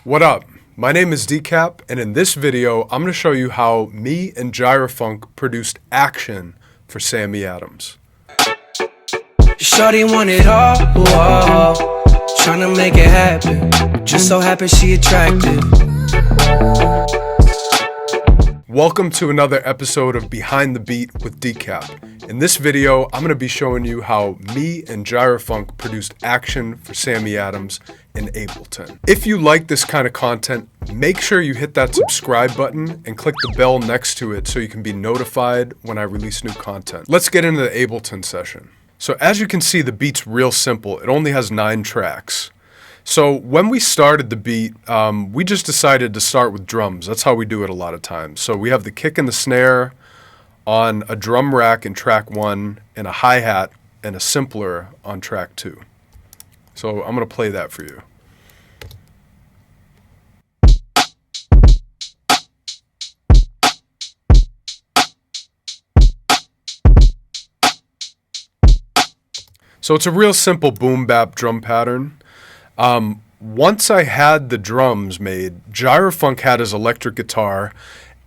What up? My name is DECAP, and in this video, I'm going to show you how me and Gyrefunk produced Action for Sammy Adams. Shorty want it all, tryna make it happen. Just so happens she attractive. Welcome to another episode of Behind the Beat with DECAP. In this video, I'm going to be showing you how me and Gyrefunk produced Action for Sammy Adams in Ableton. If you like this kind of content, make sure you hit that subscribe button and click the bell next to it so you can be notified when I release new content. Let's get into the Ableton session. So as you can see, the beat's real simple. It only has 9 tracks. So when we started the beat, we just decided to start with drums. That's how we do it a lot of times. So we have the kick and the snare on a drum rack in track 1 and a hi-hat and a simpler on track 2. So I'm going to play that for you. So it's a real simple boom bap drum pattern. Once I had the drums made, Gyrefunk had his electric guitar,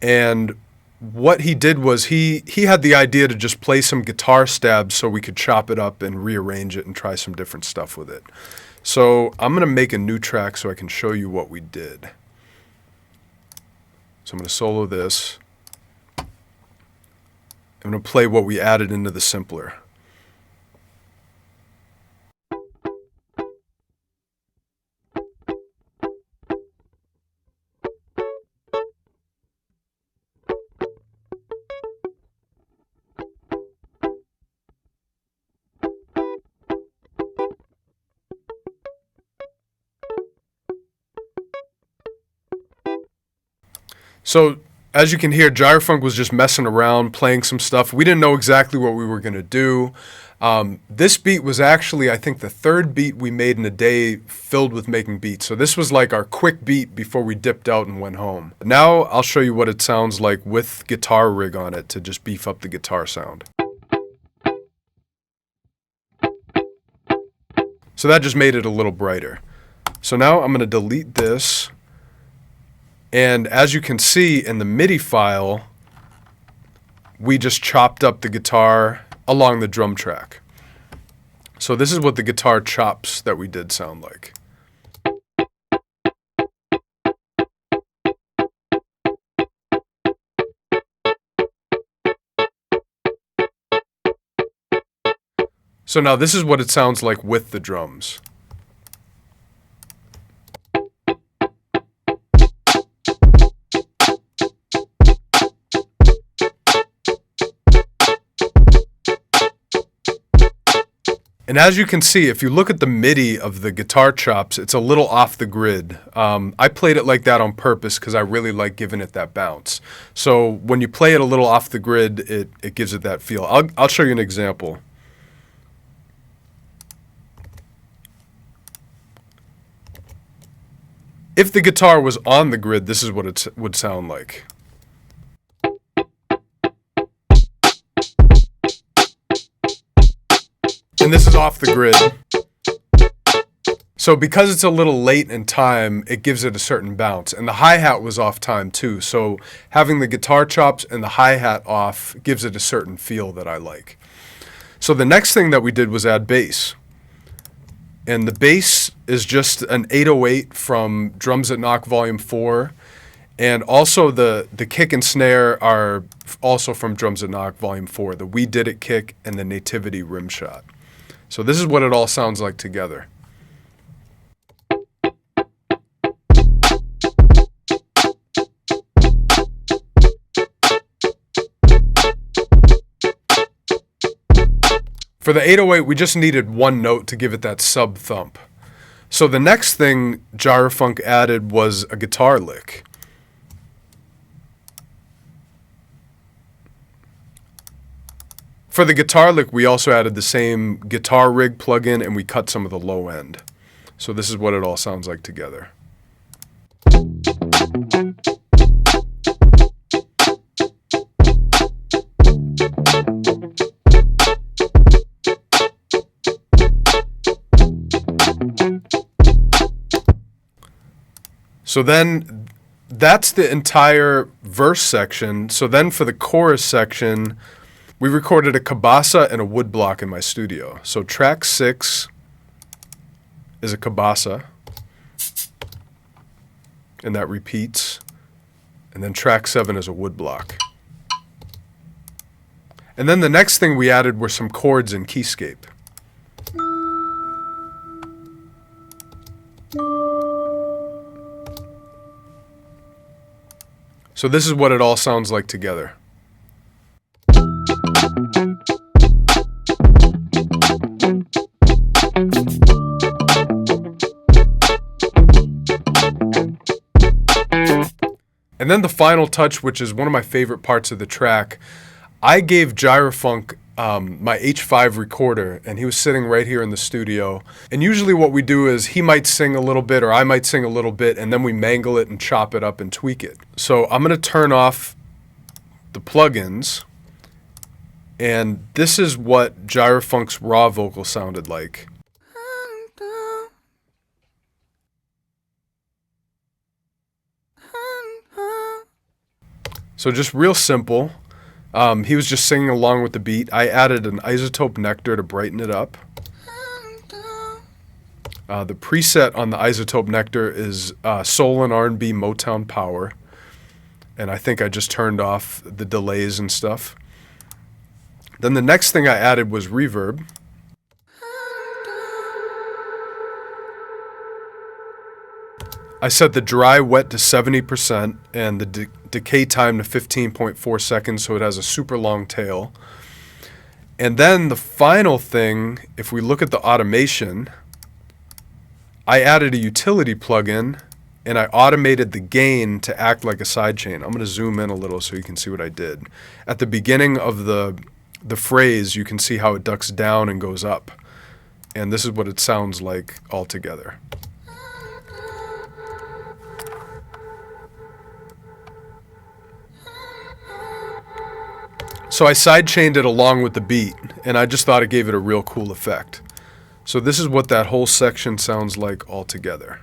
and what he did was he had the idea to just play some guitar stabs so we could chop it up and rearrange it and try some different stuff with it. So I'm going to make a new track so I can show you what we did. So I'm going to solo this. I'm going to play what we added into the simpler. So, as you can hear, Gyrefunk was just messing around, playing some stuff. We didn't know exactly what we were going to do. This beat was actually, I think, the 3rd beat we made in a day filled with making beats. So this was like our quick beat before we dipped out and went home. Now I'll show you what it sounds like with guitar rig on it to just beef up the guitar sound. So that just made it a little brighter. So now I'm going to delete this. And as you can see in the MIDI file, we just chopped up the guitar along the drum track. So this is what the guitar chops that we did sound like. So now this is what it sounds like with the drums. And as you can see, if you look at the MIDI of the guitar chops, it's a little off the grid. I played it like that on purpose because I really like giving it that bounce. So when you play it a little off the grid, it gives it that feel. I'll show you an example. If the guitar was on the grid, this is what it would sound like. And this is off the grid. So because it's a little late in time, it gives it a certain bounce. And the hi-hat was off time too. So having the guitar chops and the hi-hat off gives it a certain feel that I like. So the next thing that we did was add bass. And the bass is just an 808 from Drums That Knock Volume 4. And also the kick and snare are also from Drums That Knock Volume 4. The We Did It kick and the Nativity rim shot. So this is what it all sounds like together. For the 808, we just needed one note to give it that sub thump. So the next thing Gyrefunk added was a guitar lick. For the guitar lick, we also added the same guitar rig plugin and we cut some of the low end. So this is what it all sounds like together. So then that's the entire verse section. So then for the chorus section, we recorded a kabasa and a woodblock in my studio. So track 6 is a kabasa, and that repeats. And then track 7 is a woodblock. And then the next thing we added were some chords in keyscape. So this is what it all sounds like together. And then the final touch, which is one of my favorite parts of the track, I gave Gyrefunk my H5 recorder, and he was sitting right here in the studio. And usually what we do is he might sing a little bit or I might sing a little bit, and then we mangle it and chop it up and tweak it. So I'm going to turn off the plugins, and this is what Gyrefunk's raw vocal sounded like. So just real simple. He was just singing along with the beat. I added an isotope nectar to brighten it up. The preset on the isotope nectar is soul and R&B Motown power. And I think I just turned off the delays and stuff. Then the next thing I added was reverb. I set the dry wet to 70% and the decay time to 15.4 seconds, so it has a super long tail. And then the final thing, if we look at the automation, I added a utility plugin and I automated the gain to act like a sidechain. I'm going to zoom in a little so you can see what I did. At the beginning of the phrase, you can see how it ducks down and goes up. And this is what it sounds like all together. So I sidechained it along with the beat, and I just thought it gave it a real cool effect. So this is what that whole section sounds like all together.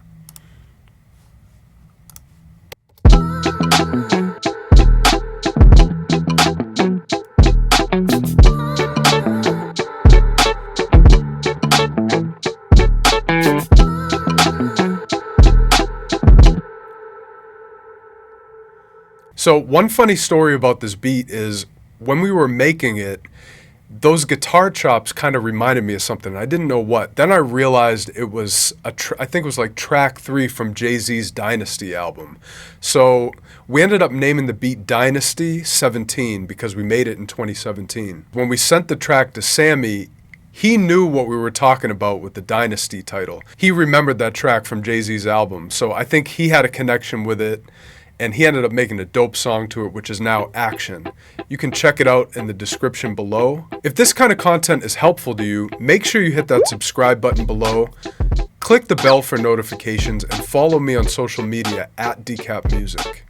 So one funny story about this beat is when we were making it, those guitar chops kind of reminded me of something. I didn't know what. Then I realized it was, I think it was like track 3 from Jay-Z's Dynasty album. So we ended up naming the beat Dynasty 17 because we made it in 2017. When we sent the track to Sammy, he knew what we were talking about with the Dynasty title. He remembered that track from Jay-Z's album. So I think he had a connection with it. And he ended up making a dope song to it, which is now Action. You can check it out in the description below. If this kind of content is helpful to you, make sure you hit that subscribe button below, click the bell for notifications, and follow me on social media at DECAP Music.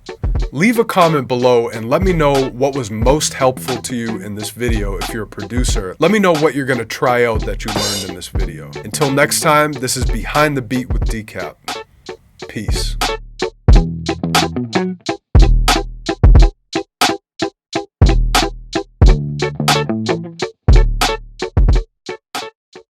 Leave a comment below and let me know what was most helpful to you in this video if you're a producer. Let me know what you're going to try out that you learned in this video. Until next time, this is Behind the Beat with DECAP. Peace.